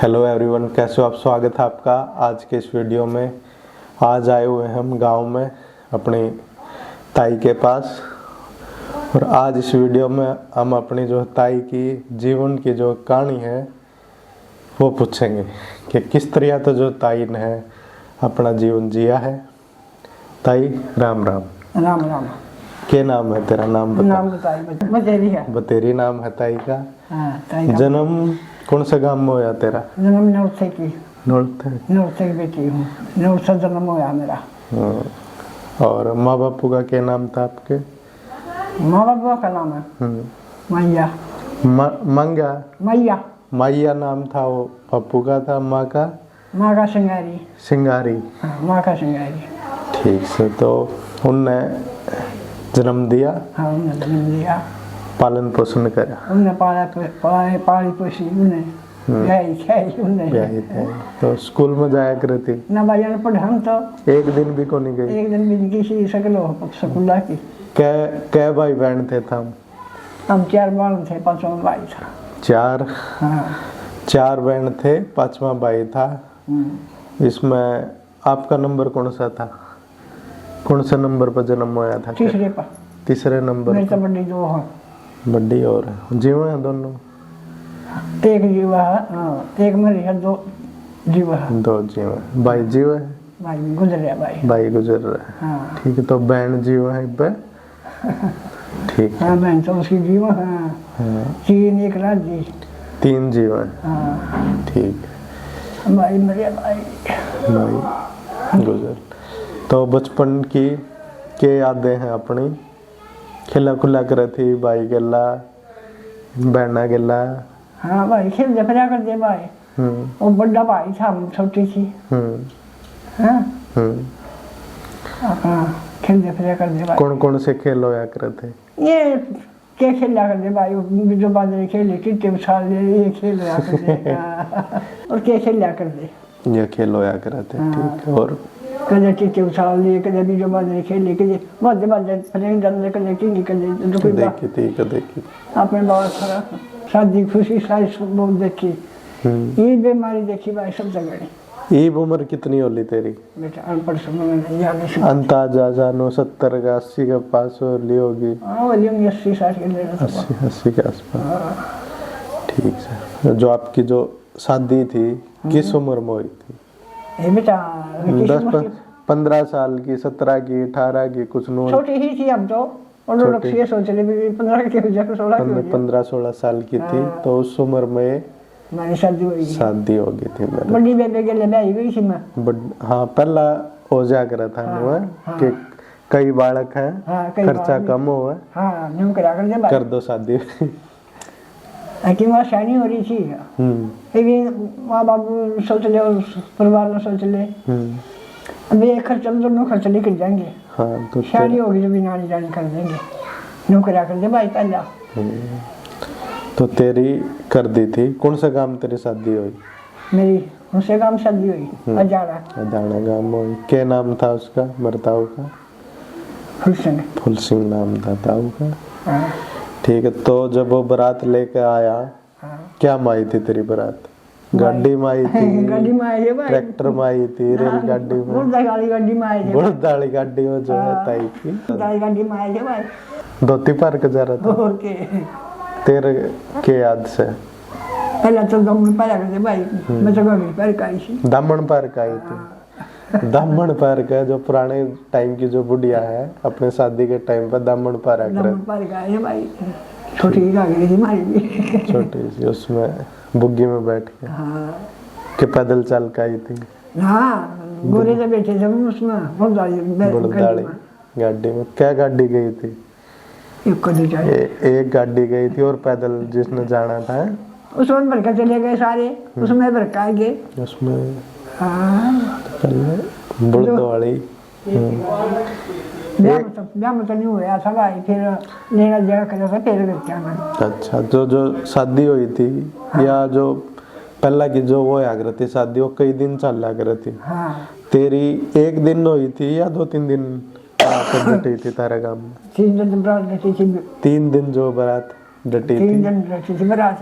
Hello everyone, कैसे हो आप। स्वागत है आपका आज के इस वीडियो में। आज आए हुए हैं हम गांव में अपनी ताई के पास, और आज इस वीडियो में हम अपनी जो ताई की जीवन की जो कहानी है वो पूछेंगे कि किस तरह तो जो ताई ने अपना जीवन जिया है। ताई राम राम। राम राम। क्या नाम है तेरा? नाम बता। नाम बताई बतेरी है। बतेरी नाम है ताई का। हाँ, ताई का। जन्म कौन से गांव में होया तेरा? जन्म नौरथे की। नौरथे की बेटी हूँ। नौरथा जन्म होया मेरा। और माँ बापू का क्या नाम था आपके? माँ बापू का नाम है मैया। मंगा मैया। मैया नाम था वो पप्पू का था। माँ का सिंगारी। सिंगारी। हाँ, माँ का सिंगारी। ठीक से तो उनने जन्म दिया। हाँ, उन्हें जन्म दिया, पालन पोषण करा, उन्हें पाली पोसी, उन्हें ब्याही खाई, उन्हें। तो स्कूल में जाया करती ना भाई अनपढ़ हम तो एक दिन भी को नहीं गई। एक दिन भी किसी सकलो स्कूल की। कै भाई बहन थे हम 4 बहन थे, 5वां भाई था। 4? हाँ, 4 बहन थे, 5वां भाई था। इसमें आपका नंबर कौन सा था? कौन से नंबर पर जन्म हुआ था? तीसरे नंबर। मेरी तो बड़ी 2 है। बड़ी और जीव है दोनों? एक जीव है। एक मरी है, 2 जीव है। 2 जीव है। भाई जीव है? भाई गुजर रहा। भाई गुजर रहा है। हाँ। ठीक है, तो बहन जीव है इब्बे? ठीक है। हाँ, बहन तो उसकी जीव है। हाँ। 3 एक रात जी। 3 जीव है। हाँ। ठीक है। भाई मरे। भाई गुजर। तो बचपन की क्या यादें हैं अपनी? खेला खुला कर थी भाई गेला, बहना गेला? हाँ भाई, खेल फिरा कर दे भाई। वो बड़ा भाई था, हम छोटी थी। हाँ, खेल फिरा कर दे भाई। कौन कौन से खेल होया करे थे? ये क्या खेला कर दे भाई? जो बाजरे खेले, टिट्टे उछाल ले, ये खेल होया कर दे। और क्या खेला कर दे? ये खेल होया करे थे। ठीक है। और कदे टिट्टे उछाल लिए, कदे भी जो बाजरे खेले, कदे बाजे फरेंग डाल कदे टिंगी कदे देखी आपने बहुत सारा शादी खुशी सारी बहुत देखी। ये बीमारी देखी भाई, सब जगह। ये उम्र कितनी होली तेरी? बेटा अनपढ़ समय में याद नहीं। अंदाजा जानो 70 का 80 के पास होली होगी। हाँ, होली होंगी 80-60 के ले 80 के आसपास। ठीक है। जो आपकी जो शादी थी किस उम्र में हुई थी? ये बेटा 10-15 साल की, 17 की, 18 की? कुछ नो छोटी ही थी हम तो। और लोग ये सोच रहे 15 के हो जाए, 16 के हो जाए। 15-16 साल की थी। तो उस उम्र में मेरी शादी हो गई थी मेरी। बड़ी बेबे के लिए ब्याही गई थी मैं। हाँ, पहला हो जा करा था। कि कई बालक हैं, खर्चा कम हो। हाँ, न्यू करा कर दे कर दो शादी। कि वहाँ शादी हो रही थी। लेकिन माँ बाप सोच ले और परिवार में सोच ले, अब ये खर्चा दोनों खर्च लेकर जाएंगे। हाँ, तो शादी होगी जब नानी जानी कर देंगे, न्यू करा कर दे भाई पहला। तो तेरी कर दी थी। कौन सा गांव तेरी शादी हुई? मेरी उनसे गांव शादी हुई, अजाड़ा गांव में हुई। क्या नाम था उसका, मरताऊ का? फुल सिंह नाम था ताऊ का। ठीक है। तो जब वो बारात लेके आया, क्या माई थी तेरी बारात? गाड़ी माई थी? गाड़ी में आई है भाई। ट्रैक्टर में आई थी? रेलगाड़ी में? गाड़ी में आई है। घोड़ागाड़ी गाड़ी में जो है ताई की। गाड़ी में आई है भाई। धोती पार के जा रहा था। और के तेरे के याद से? पहला तो दमन पार कर दे भाई। मैं तो गाड़ी पार का आई थी। दामन पार का आई थी। दामन पार का जो पुराने टाइम की जो बुढ़िया है, अपने शादी के टाइम पर दामन पार का है भाई। छोटी गाड़ी थी हमारी भी, छोटी सी, उसमें बुग्गी में बैठ के। के पैदल चल के आई थी। हाँ, गोरे से बैठे थे उसमें बुढ़दाड़ी गाड़ी में। क्या गाड़ी गई थी? एक गाड़ी गई थी। और पैदल जिसने जाना था उसमें भर के चले गए सारे। उसमें भर के गए उसमें। बुढ़दवाड़ी। ब्याह मतलब नहीं हुआ था भाई, फिर लेना जगह कर था, फिर करके आना। अच्छा, जो शादी हुई थी या जो पहला की जो वो आगरा थी शादी, वो कई दिन चल रही थी? तेरी एक दिन हुई थी या 2-3 दिन डटी थी तारे गांव में? 3 दिन बारात डटी थी। 3 दिन जो बारात डटी थी? 3 दिन डटी थी बारात।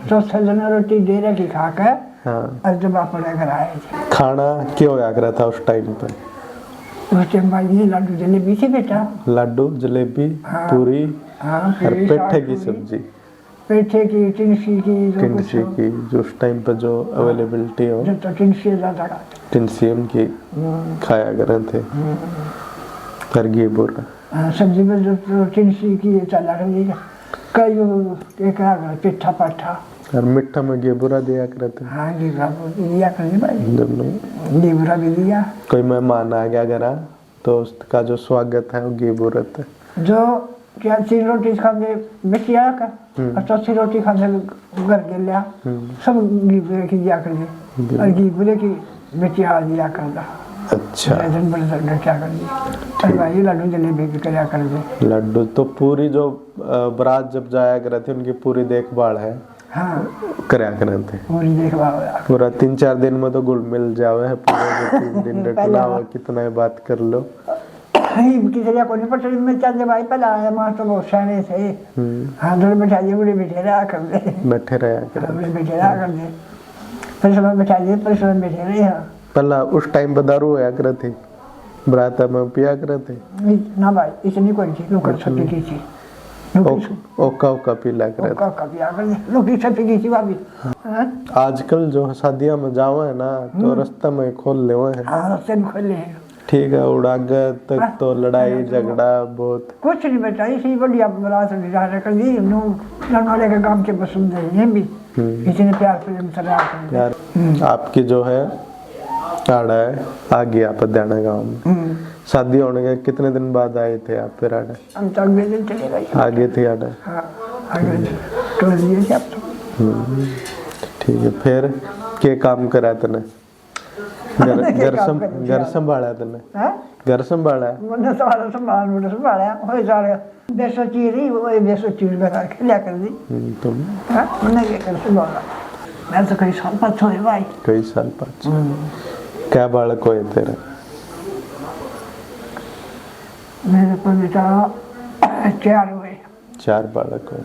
चौथा दिन रोटी डेरे की खाकर हाँ। और जब अपने घर आए थे खाना क्यों होया करा था उस टाइम पे? उस टाइम भाई ये लड्डू जलेबी थी बेटा। लड्डू जलेबी, हाँ। पूरी हाँ और पूरी, पेठे साग की पूरी, सब्जी, पेठे की, टिंसी की, जो कुछ टिंसी की, जो उस टाइम पे जो अवेलेबिलिटी हो, जो तो टिंसी ज्यादा खाते। टिंसियम की खाया करे थे। और घी बुरा। हाँ, सब्जी में जो तो टिंसी की चला रही है, कई वो एक पिट्ठा पट्ठा। और मिठा में घी बुरा दिया करते। हाँ गिबरा दिया कर भाई, दोनों। गिबरा भी दिया। कोई मेहमान आ गया घर तो उसका जो स्वागत है वो घी बुरा है। जो क्या 3 रोटी खाते बेटिया का और चौथी रोटी खाते घर के लिया, सब गिबरे की दिया कर दी, और गिबरे की बेटिया दिया कर दा। अच्छा। क्या कर दी, और भाई लड्डू जलेबी भी कराया कर दे। लड्डू तो पूरी जो बारात जब जाया करे थे उनकी पूरी देखभाल है। हाँ कराया करे थे पूरी देखभाल। पूरा 3-4 दिन में तो गुल मिल जावे है। पूरे 3 दिन रखना हो कितना ही बात कर लो। किसी को नहीं पता मैं चल भाई पहले आया माँ तो बहुत सारे थे। हाँ दूर बैठा दिए, बड़े बैठे रहा कर दे, बैठे रहा कर, बड़े बैठे रहा कर दे, फिर समय बैठा दिए, फिर समय बैठे रहे। हाँ पहला उस टाइम पे दारू होया करे थी, बरात में पिया करे थे ना भाई, इतनी कोई थी लोग छपी की थी, ओका पिला करे थे। कभी आकर लोग छपी की थी भाभी। आजकल जो शादियां में जावे है ना तो रास्ते में खोल ले हैं। हाँ रास्ते में खोले हैं। ठीक है, उड़ागे तक तो लड़ाई झगड़ा बहुत कुछ नहीं बेटा, इसी बढ़िया बारात कर दी वाले के गांव के पसंद है भी, इतने प्यार प्रेम से यार। आपकी जो है आड़ा है आ गया आप पद्याना गाँव में, शादी होने के कितने दिन बाद आए थे आप फिर आड़ा? हम तो अगले दिन चले गए। आगे थे आड़ा? हाँ अगले दिन तो दिए थे आप तो। ठीक है, फिर क्या काम करा तने? घर संभाला तने? घर संभाला? मैंने संभाला हो सारे बेसोची रही, वो बेसोची लगा के लिया कर दी। तुम? मैंने क्या कर संभाला, मैं तो कई साल पाँच हुए भाई। कई साल पाँच? क्या बालक हुए तेरे? मेरे को बेटा 4 हुए। 4 बालक हुए?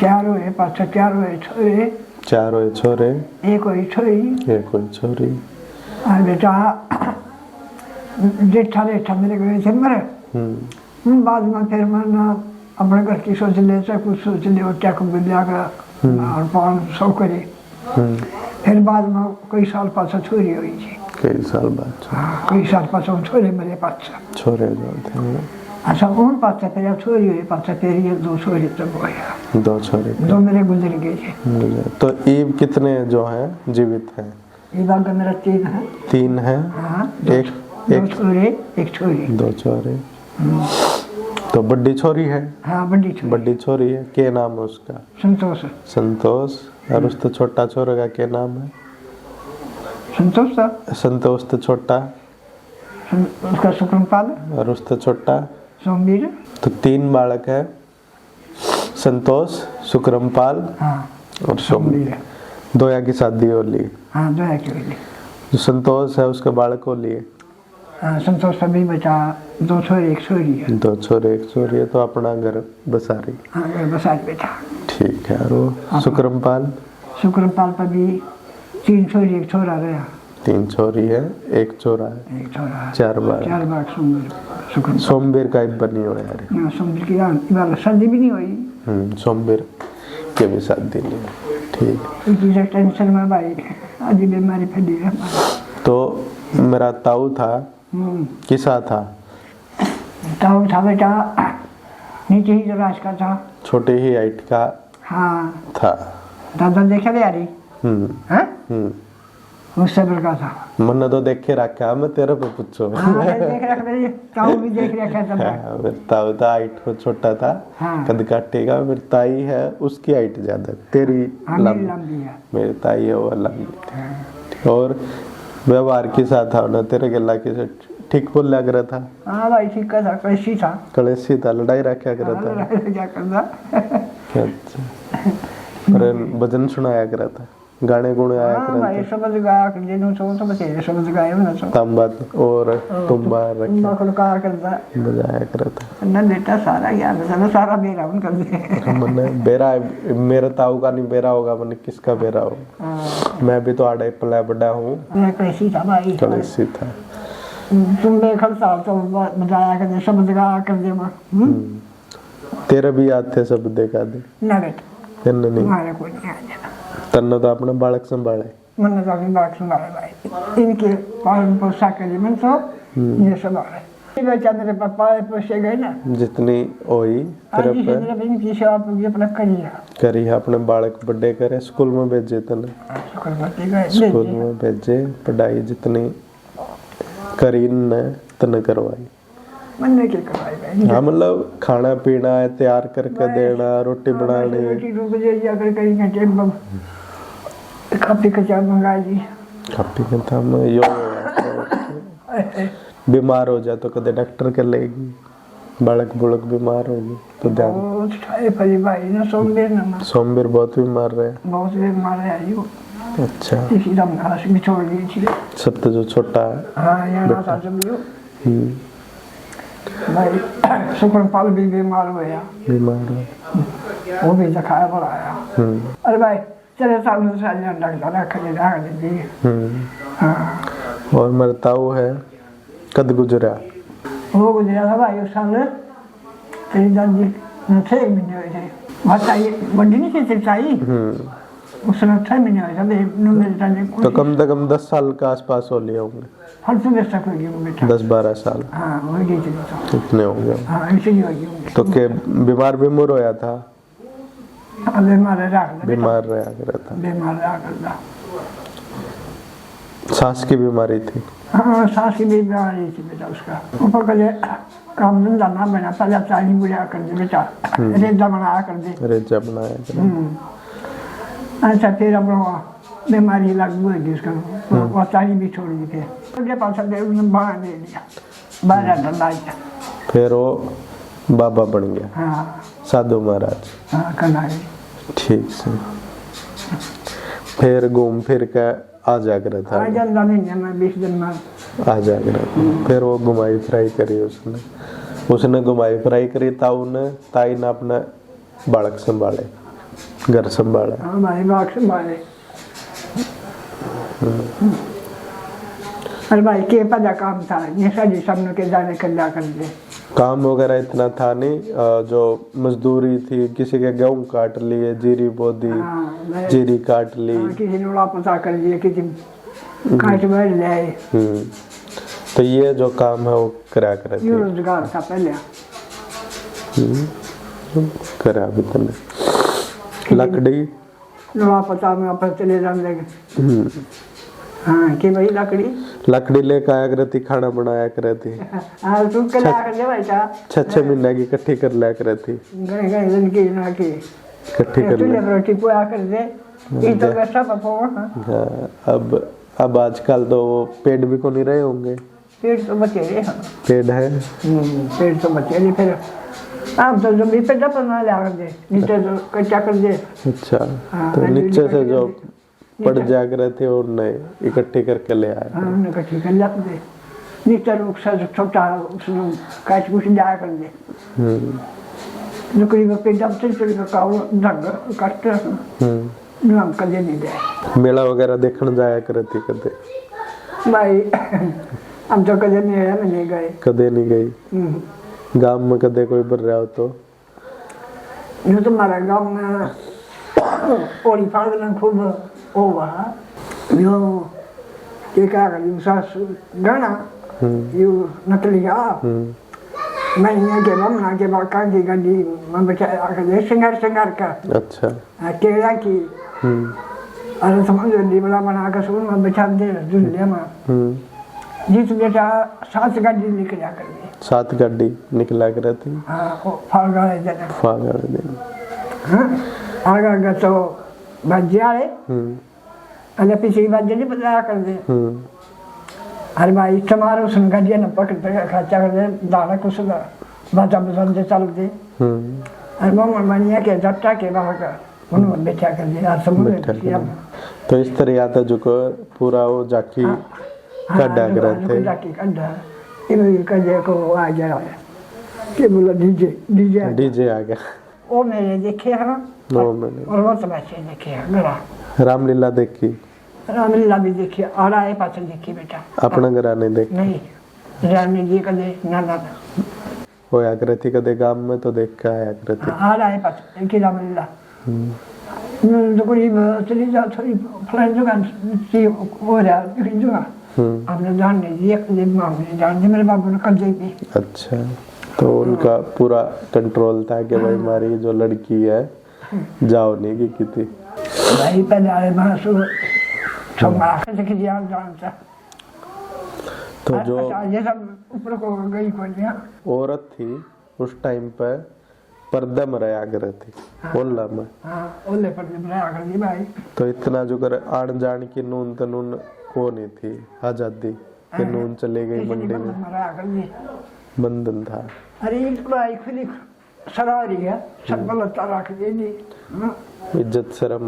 4 हुए, 4 हुए छोरे। 4 हुए छोरे, 1 हुई छोरी। 1 हुई छोरी। और बेटा जेठा मेरे गए थे मरे। बाद में फिर मैंने अपने घर की सोच ले, सब कुछ सोच ले, और क्या को बिल्ला का और 500 करे। फिर बाद में कई साल पास छोरी हुई थी। कई साल बाद? हाँ कई साल पास छोरे मेरे पास छोरे जो थे। अच्छा उन पास फिर छोरी हुई, पास फिर ये 2 छोरे तब हुए। 2 छोरे? 2 मेरे गुजर गए थे। तो ईब कितने जो हैं जीवित हैं? ईब का मेरा 3 है। 3 है? हाँ, एक 2 छोरे 1 छोरी। 2 छोरे। तो बड़ी छोरी है? हाँ बड़ी छोरी। बड़ी छोरी है, क्या नाम है उसका? संतोष। संतोष। और उस तो छोटा छोरे का क्या नाम है? संतोष था। संतोष तो छोटा, उसका शुक्रपाल। और उस तो छोटा सोमवीर। तो 3 बालक है, संतोष, शुक्रमपाल हाँ और सोमवीर। 2 की शादी हो ली? हाँ 2 की हो ली। जो संतोष है उसके बालक हो लिए? हाँ संतोष सभी बचा, 2 छोरे 1 छोरी है। 2 छोरे 1 छोरी है, तो अपना घर बसा रही। हाँ घर बसा बेटा। ठीक है। और वो शुक्रमपाल? शुक्रपाल पर भी 3 छोरी 1 छोरा रहा। 3 छोरी है 1 छोरा है। 1 छोरा है। 4 बार? 4 बार सोमवीर शुक्रपाल। सोमवीर का एक बनी हो यार। हाँ सोमवीर की बार शादी भी नहीं हुई। सोमवीर के भी शादी नहीं। ठीक। इसी टेंशन में भाई आज बीमारी फैली है। तो मेरा ताऊ था, किसा था? ताऊ था बेटा नीचे ही जो राज का था, छोटे ही हाइट का हाँ था। दादा देखे ले यारी उससे बड़का था। मैंने तो देख के रखा, मैं तेरे पे पूछो। हाँ देख रख मेरी ताऊ भी देख रखा था। मेरा ताऊ था हाइट को छोटा था, हाँ। कद काटेगा। मेरी ताई है उसकी हाइट ज्यादा, तेरी लंबी है। मेरी ताई है वो लंबी थी। और व्यवहार के साथ था ना तेरे गला के साथ ठीक बोल लग रहा था? हाँ भाई ठीक था, कलेशी था। कलेशी था, लड़ाई रखा कर रहा था? क्या करता? अच्छा। और भजन सुनाया कर रहा था? गाने गुणे आया हाँ भाई करते शब्द गाया कर जिन्हों तो बतेरे शब्द गाए ना सो तांबा और तुम्बा रखे बखल का करता बजाया करता ना बेटा सारा याद है सारा मेरा उन कर दे मैंने बेरा मेरा ताऊ का नहीं बेरा होगा मैंने किसका बेरा होगा मैं भी तो आड़े पला बड़ा हूँ मैं कैसी था भाई कलेसी था तुम बेखल था तो बजाया कर दे शब्द गाया कर दे तेरा भी याद थे सब देखा दे ना बेटा तेने नहीं हमारे कोई नहीं आया तन्ने तो अपने बालक संभाले मैंने तो अपनी बात संभाले भाई इनके पालन पोषण के लिए मैं तो ये संभाले बच्चा मेरे पापा पोसे गए ना जितनी होई आज ही मेरे इनकी सेवा पूरी अपना करी अपने बालक बड़े करे स्कूल में भेजे तने स्कूल में भेजे पढ़ाई जितनी करी ने तने करवाई मैंने क्या करवाई भाई हाँ मतलब खाना पीना है तैयार करके देना रोटी बनानी रोटी रुक जाए जाकर कहीं घंटे बम काफी कच्चा मंगाई दी काफी था मैं यो बीमार हो जाए तो कदे डॉक्टर के लेगी बालक बुलक बीमार होगी तो ध्यान बहुत ठाए फली भाई ना सोमवीर बहुत बीमार रहे बहुत बीमार है यो अच्छा इसी दम घास भी छोड़ दी थी सब तो जो छोटा है हाँ यहाँ था जब यो भाई सुखन पाल भी बीमार हुआ बीमार हो वो भी दिखाया बढ़ाया अरे भाई चले साल से साल डॉक्टर रखने लगा दी हाँ और मरताऊ है कद गुजरा वो गुजरा था भाई उस साल तेरी दादी ने 6 महीने हुए थे बताइए बड़ी नहीं थी तेरी ताई उसने 6 महीने हुए थे मेरे दादी तो कम से कम 10 साल के आसपास हो लिए होंगे हर समय तक हो गई वो बेटा 10-12 साल हाँ हो गई थी तो इतने हो गए हाँ ऐसे ही हो गई होंगे तो के बीमार बीमार होया था बीमार रहा बीमार रहा करता बीमार रहा करता सांस की बीमारी थी हाँ सांस की भी बीमारी थी बेटा उसका ऊपर कले काम धंधा ना बना पहले चाली बुझा कर दे बेटा रेजा बनाया कर दे रेजा बनाया कर अच्छा फिर अपना बीमारी लग गई उसका वो चाली भी छोड़ दी फिर उसके पास उन्होंने बाहर दे दिया बाहर डंडा फिर वो बाबा बन गया हाँ साधु महाराज हाँ कनाई ठीक से फिर घूम फिर के आ जाकर था आ जाता नहीं मैं 20 दिन में आ जाकर फिर वो घुमाई फ्राई करी उसने घुमाई फ्राई करी ताऊ ने ताई ने अपना बालक संभाले घर संभाला हाँ भाई बाग संभाले अरे भाई के पता काम था ये सारी सबने के जाने कल्ला कर दे काम वगैरह इतना था नहीं जो मजदूरी थी किसी के गेहूं काट लिए जीरी बो दी जीरी काट ली किसी ने उड़ा पता कर दिया किसी काट बैठ ले तो ये जो काम है वो करा कर ये रोजगार था पहले करा भी तने लकड़ी उड़ा पता में अपन चले जाने हाँ कि भाई लकड़ी लेकर आया करती खाना बनाया करती हाँ तू के ला कर ले भाई सा 6 महीने की इकट्ठी कर लिया करती गए गए दिन की ना की इकट्ठी कर तू ले लिया रोटी पोया कर दे ये तो वैसा पपो हाँ अब आजकल तो वो पेड़ भी को नहीं रहे होंगे पेड़ तो बचे रहे हाँ पेड़ है पेड़ तो बचे रहे फिर आप तो जब भी पेड़ अपना ला कर दे नीचे तो कच्चा कर दे अच्छा तो नीचे से जो पड़ जाग रहे थे और नए इकट्ठे करके ले आए हाँ उन्हें इकट्ठी कर लिया दे नीचे लोग से छोटा उसमें काट कुछ जाया कर दे लकड़ी में पेड़ जब से पेड़ का काव ढंग काटते हम कदे नहीं दे मेला वगैरह देखने जाया करती कदे भाई हम तो कदे मेला में नहीं गए कदे नहीं गई गांव में कदे कोई बर रहा हो तो जो तुम्हारा गांव में ओली फाड़ खूब ओवा यो के का कर सास गाना यो नकलिया मैं ये के बमना के बाका की गड्डी मैं बचा के सिंगार का अच्छा केला की अरे समझ ली बना के सुन मैं बिछा दे दुनिया में जीत बेटा 7 गाड़ी निकला कर दे 7 गाड़ी निकला कर थी हाँ फागाड़े देने फागाड़े देने हाँ आगा तो बजाए अरे पिछली बार जल्दी बता कर दे अरे भाई तुम्हारे उस गाड़ी ने पकड़ खर्चा कर दे दाना कुछ बाजा बजाते चल दे अरे मामा मनिया के जट्टा के बाहर का उन्होंने बेचा कर दिया समुद्र तो इस तरह आता जो को पूरा वो जाकी कड्डा करते जाकी कड्डा ये कड्डे को आ गया कि बोला डीजे आ गया वो मैंने देखे हैं वो मैंने और वो तमाशे देखे हैं मेरा रामलीला देखी रामलीला भी देखी और आए पास देखी बेटा अपना घर नहीं देख नहीं रानी जी कदे ना वो आकृति कदे गांव में तो देख के आया आकृति और आए पास देखी रामलीला तो कोई चली जा थोड़ी फ्लाइट दुकान सी हो रहा है जुआ हमने जान नहीं दिया कदे मामले जान मेरे बाबू ने कल देखी अच्छा तो उनका पूरा कंट्रोल था कि भाई हमारी जो लड़की है जाओ नहीं की थी भाई पहले आए महासु छमा के दिया जानता तो जो ये सब ऊपर को गई कोई नहीं औरत थी उस टाइम पे पर्दे में रहा कर थी ओला में हां ओले पर्दे में रहा कर भाई तो इतना जो कर आन जान की नून तनून को नहीं थी आजादी कि नून चले गई मंडी में बंधन था अरे भाई खुली सरारी है सब गलत रख दे नहीं इज्जत शर्म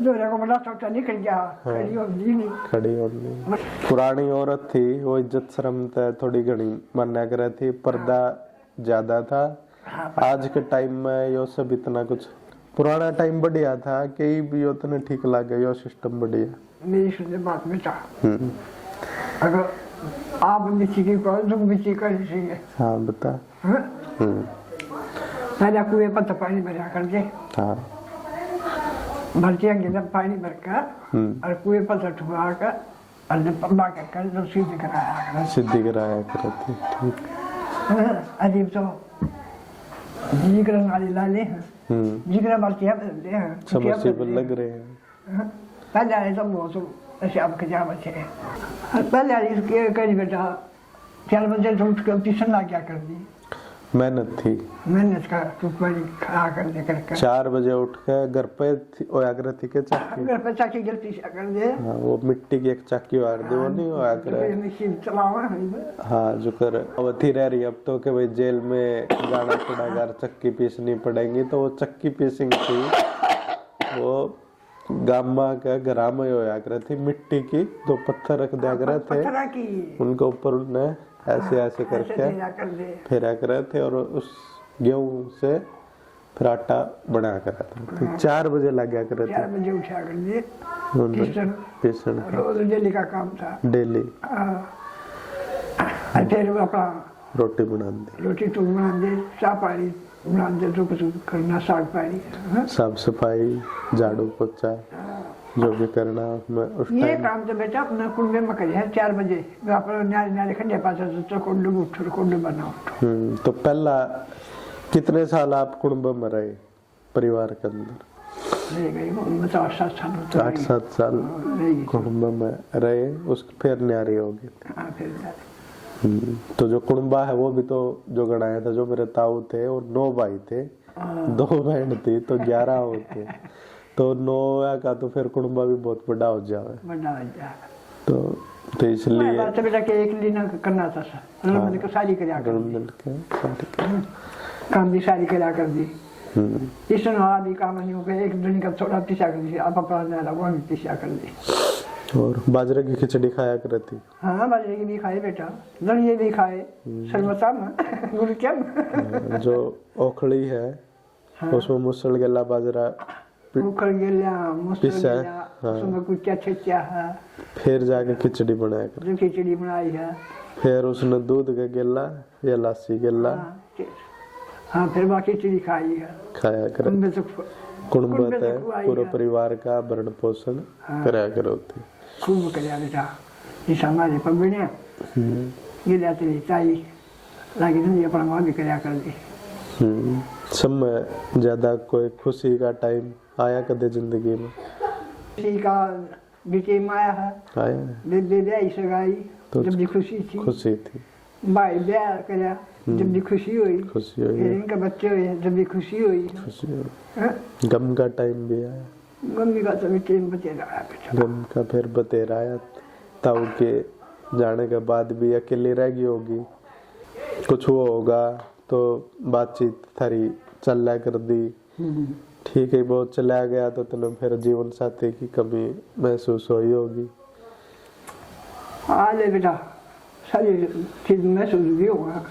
जो रे को बड़ा छोटा निकल गया खड़ी हो नहीं खड़ी हो नहीं पुरानी औरत थी वो इज्जत शर्म ते थोड़ी घनी मान्या करे थी पर्दा ज्यादा था आज के टाइम में यो सब इतना कुछ पुराना टाइम बढ़िया था कई भी उतने ठीक लगे यो सिस्टम बढ़िया मेरी सुने बात बेटा अगर आप मिट्टी की कौन तुम मिट्टी कर रही हाँ बता पहले कुएं पर पानी भरा कर दे हाँ भरती अंगे पानी भरकर और कुएं पर ठुआ कर और पंबा कर तो सीधी कराया करती ठीक अजीब तो जिक्र नाली लाले जिक्र भरती है समझ लग रहे हैं पहले आए सब वो सब ऐसे आपके जा बचे पहले आए इसके कहीं बेटा 4 बजे तो उठ कर ट्यूशन ला क्या कर दी मेहनत का टुकड़ी खा कर दे करके 4 बजे उठ के घर पे होया करती के चाकी घर पे चाकी गलती से कर दे हाँ वो मिट्टी की एक चाकी वार दे वो नहीं होया करे मशीन चलावा हाँ जो कर अवधि रह रही अब तो के भाई जेल में जाना पड़ेगा चक्की पीसनी पड़ेगी तो वो चक्की पीसिंग थी वो गामा का घरा में होया करती फिर मिट्टी की 2 पत्थर रख दिया करे थे उनके ऊपर उन्हें ऐसे ऐसे करके फेरा करे थे और उस गेहूं से फिर आटा बना करा था तो 4 बजे लग गया करे थे 4 बजे उठा कर दिए पीसन रोज डेली का काम था डेली फिर अपना रोटी बना दे चाय पानी बना दे तो कुछ करना साग पानी साफ सफाई झाड़ू पोछा जो भी करना मैं उस ये काम तो बेटा अपना कुंडे में करे 4 बजे अपना न्यारे खंडे पास तो कुंडे बनाओ तो पहला कितने साल आप कुंड में रहे परिवार के अंदर 8-7 साल कुंड में रहे उसके फिर न्यारे हो गए तो जो कुंबा है वो भी तो जो गणाया था जो मेरे ताऊ थे और 9 भाई थे 2 बहन थी तो 11 होते तो 9 का तो फिर कुंबा भी बहुत बड़ा हो जाए तो इसलिए बात बेटा के एक दिन करना था रमन को सारी कर काम भी सारी करा कर दी इस भी काम नहीं हो गया एक दिन का थोड़ा पिसा कर दी आप अपना लगा भी पिसा कर दी और बाजरे की खिचड़ी खाया करती हाँ बाजरे की भी खाए बेटा दलिए भी खाए सरबता में गुड़ क्या जो ओखली है उसमें मुसल गला बाजरा उखड़ गया मुसल गया उसमें कुछ क्या है फिर जाके खिचड़ी बनाया कर जो खिचड़ी बनाई है फिर उसने दूध का गिल्ला या लस्सी गिल्ला हाँ फिर बाकी खिचड़ी खाई है खाया कर कुंबत है पूरे परिवार का भरण पोषण कराया करो थी खूब कराया बेटा इस हमारे पगड़िया ये जाते ताई लागी नहीं अपना मां भी कराया कर दी समय ज्यादा कोई खुशी का टाइम आया कदे जिंदगी में खुशी का बीते में आया दे ऐसे गाई जब भी खुशी थी भाई ब्याह कराया जब भी खुशी हुई फिर इनका बच्चे हुए जब भी खुशी हुई गम का टाइम भी आया गम का तो टाइम बतेरा आया गम का फिर बतेरा आया ताऊ के जाने के बाद भी अकेली रह गई होगी कुछ वो होगा तो बातचीत थारी चल कर दी ठीक है, बहुत चला गया तो तुम्हें फिर जीवन साथी की कमी महसूस हुई होगी। हाँ ले बेटा, सारी चीज महसूस भी होगा,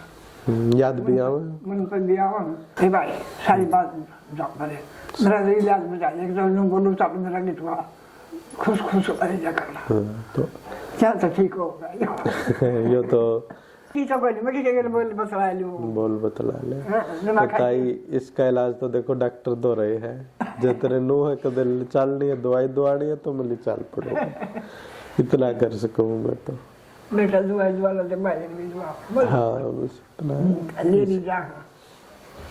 याद भी आवे, मन पर भी आवा। ए भाई सारी बात जाप करे, मेरा दिल याद बजा, एक तो यूं बोलूं तो मेरा नहीं हुआ, खुश खुश रह जा करना। तो क्या तो ठीक होगा। यो तो की तो कोई नहीं, मैं क्या बोल बतला लूं, बोल बतला ले। तो ताई इसका इलाज तो देखो डॉक्टर दो रहे हैं, जो तेरे नो है कदल चलनी है, दवाई दवानी है तो मिली चल पड़ेगा, इतना कर सकूं मैं तो। बेटा दुआ ले भाई भी दुआ। हाँ बस इतना ले नहीं जा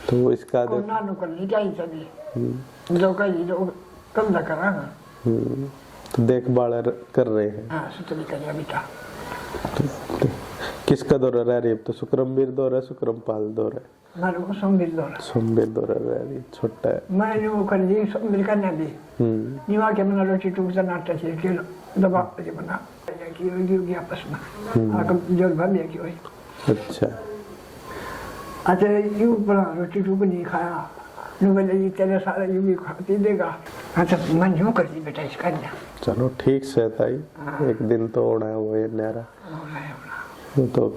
तो इसका को ना नु करनी चाहिए सभी, जो कहीं जो कम ना करा। तो देखभाल कर रहे हैं। हाँ सुतली कर बेटा। किसका दौरा रह रही है? तो शुक्रमवीर दौरा, शुक्रमपाल दौरा, मारो को संबित दौरा, सोमवीर दौरा रह रही, छोटा है। मैं वो कर दी संबित करना भी निवा के मना रोटी टूक से नाटक से के दबा के बना कि होगी आपस में आ कम जोर भर लिया कि होई। अच्छा अच्छा यू बना रोटी टूक नहीं खाया नु बोले ये तेरे सारा यू भी खाती देगा। अच्छा मन यूं कर दी बेटा इसका ना। चलो ठीक से ताई, एक दिन तो होना है वो ये न्यारा, वो तो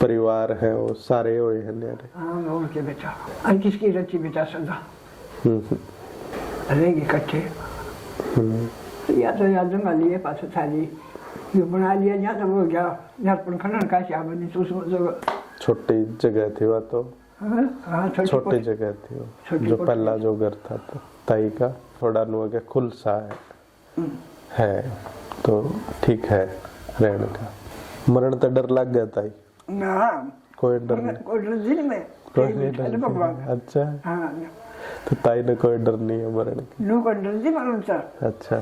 परिवार है, वो सारे हुए हैं न्यारे। हाँ और के बेटा आई किसकी रची बेटा सदा रहेगी इकट्ठे। या तो याद में लिए पास थाली ये बना लिया या तो वो गया यार पर खनन का क्या बनी तो उसमें छोटी जगह थी वो तो, हाँ छोटी जगह थी वो, जो पहला जो घर था तो ताई का थोड़ा नुआ के खुल सा है तो ठीक है रहने का। मरण तो डर लग गया ताई? ना कोई डर नहीं, कोई डर नहीं में कोई नहीं डर। अच्छा हाँ तो ताई ने कोई डर नहीं है मरण की? नो कोई डर नहीं मरण से। अच्छा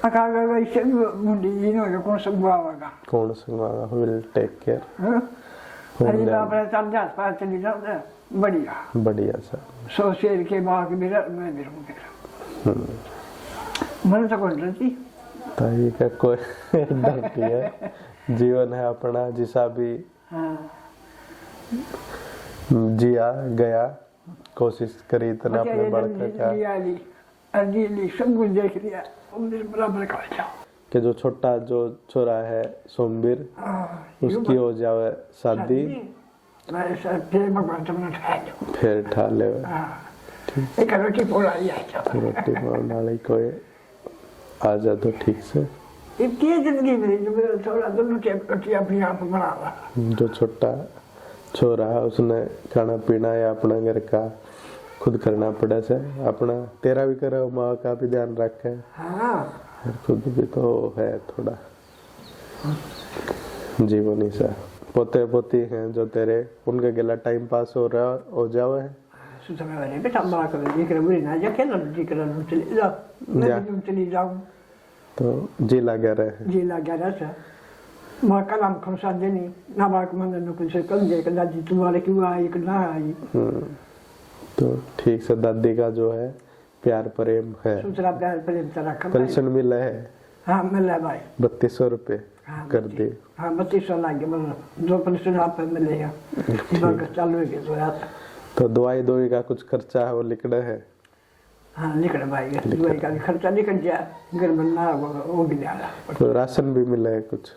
अकागा वैसे मुंडी जी ने कौन सा बुआवागा, कौन संगवागा, विल टेक केयर। अरे बाप रे चल जा पास चली जाओ ना, बढ़िया बढ़िया सर। सो शेर के बाग मेरा मैं भी रहूंगा। मन तो कौन डरती ताई का कोई डर नहीं है, जीवन है अपना, जिसा भी जिया गया, कोशिश करी इतना अपने बढ़कर का सब कुछ देख लिया बराबर का कि जो छोटा जो छोरा है सोमवीर उसकी हो जावे शादी, फिर भगवान तुमने फिर ठा ले एक रोटी पोला लिया रोटी वाली कोई आ जा तो ठीक से। इतनी जिंदगी में जो मेरा थोड़ा दोनों रोटी अपने आप बना, जो छोटा छोरा है उसने खाना पीना या अपना घर का खुद करना पड़े से, अपना तेरा भी करे, माँ का भी ध्यान रखे, खुद भी तो है थोड़ा जीवन ही सा। पोते पोती हैं जो तेरे, उनके गला टाइम पास हो रहा हो जावे है। बेटा बड़ा कर ना जाके चली जाओ, मैं चली जाऊं तो जी लगा रहे, जी लगा रहा माँ का नाम खमसा देनी ना बाक मंदिर कुछ कल देकर दादी तुम्हारे क्यों आई कि ना आई। तो ठीक से दादी का जो है प्यार प्रेम है, दूसरा प्यार प्रेम तरह का पेंशन मिला है। हाँ मिला है भाई, 3200 रुपए कर दे। हाँ 3200 लागे, मतलब 2% आप मिलेगा चालू है तो यार। तो दवाई दवाई का कुछ खर्चा है वो लिखना है? हाँ निकल भाई, दवाई का भी खर्चा निकल जाए, घर बनना वो भी जाएगा। तो राशन भी मिला है कुछ?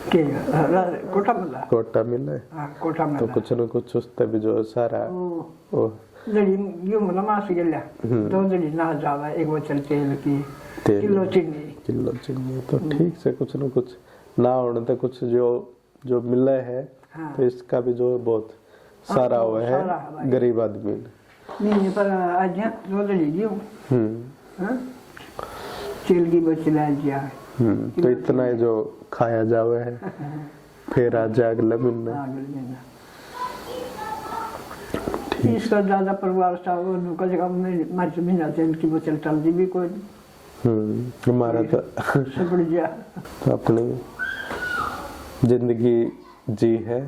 कोटा मिला, कोटा मिला है। हाँ कोटा मिला, तो कुछ न कुछ उससे भी जो सारा वो जड़ी यूं मतलब मास गया दो जड़ी ना जावा, एक बोतल तेल की, किलो चीनी तो ठीक से कुछ न कुछ ना होने तो कुछ जो मिला है। तो इसका भी जो बहुत सारा हुआ है गरीब आदमी नहीं पर आज दो जड़ी दी तेल की बोतल आ गया। तो इतना ही जो खाया जावे है, फिर आ जाए अगला महीना। इसका ज्यादा परिवार था वो नुका जगह में मार्च महीना तेल की बोतल चल दी भी कोई। हमारा तो सब बढ़ गया। तो अपनी जिंदगी जी है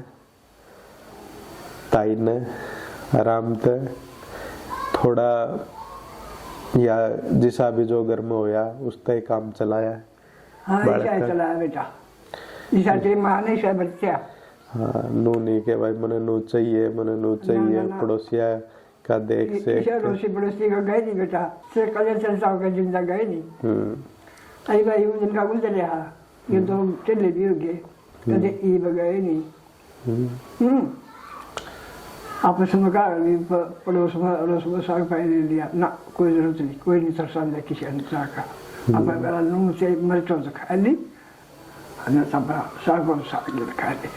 ताई ने आराम से थोड़ा या जिसा भी जो घर में होया उसका ही काम चलाया है। हाँ ऐसा चलाया बेटा, इसा तेरी माँ ने इसा बच्चा। हाँ नू नहीं के भाई मने नू चाहिए पड़ोसिया का देख से किसी रोसी पड़ोसी का गए नहीं बेटा, से कलर चलता होगा जिंदा गए नहीं। आई भाई वो जिनका गुजर रहा, ये तो चले भी हो गए, कदे ई बगए नहीं। आपस में कहा पड़ोस में साग पाई ले लिया ना, कोई जरूरत नहीं, कोई नहीं तरसा किसी अंदर का। अब मेरा नून से मिर्चों से खा ली, सब साग और साग खा ली।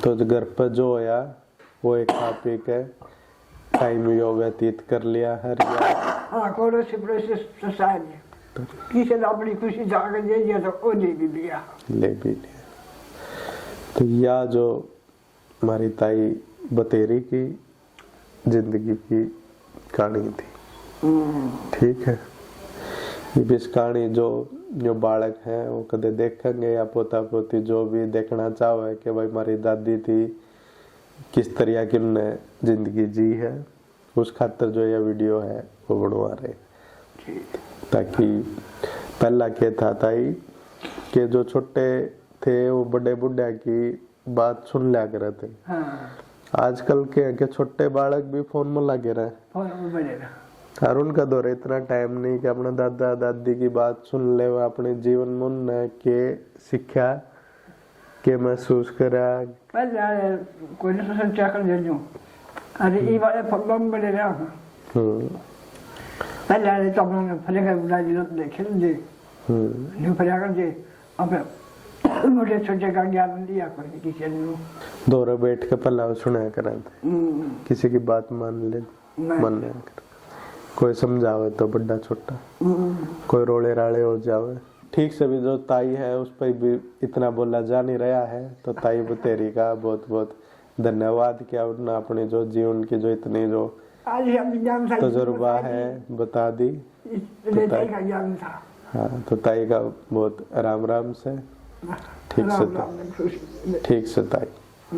तो घर पर जो होया वो एक खा पी के टाइम व्यतीत कर लिया हर यार। हाँ, पड़ोसी ससाए किसी ने अपनी खुशी जाकर दे दिया तो वो ले भी लिया। तो या जो हमारी ताई बतेरी की जिंदगी की कहानी थी, ठीक है। ये इस कहानी जो बालक हैं वो कदे देखेंगे या पोता पोती जो भी देखना चाहो है कि भाई हमारी दादी थी किस तरह की उन्होंने जिंदगी जी है, उस खातर जो यह वीडियो है वो बनवा रहे, ताकि पहला क्या था ताई कि जो छोटे थे वो बड़े बुढ़ा की बात सुन लिया करे थे। हाँ। आजकल के छोटे बालक भी फोन में लगे रहे, और उनका दौर इतना टाइम नहीं कि अपने दादा दादी की बात सुन ले, वो अपने जीवन में उन्होंने के सीखा के महसूस करा। पहले कोई नहीं सोचा कर दे दूं, अरे ये वाले फगम बड़े रहा। पहले तो अपने फले का बुला जी देखे दे, न्यू फले कर दे, अब मुझे छोटे का ज्ञान दिया कोई किसी ने। दौरे बैठ के पहला सुना करा थे, किसी की बात मान ले मन नहीं कर, कोई समझावे तो बड़ा छोटा, कोई रोले राले हो जावे। ठीक से भी जो ताई है उस पर भी इतना बोला जा नहीं रहा है, तो ताई बतेरी का बहुत बहुत धन्यवाद कि उन्होंने अपने जो जीवन की जो इतनी जो तजुर्बा है बता दी। हाँ, तो ताई का बहुत राम राम से ठीक से ताई।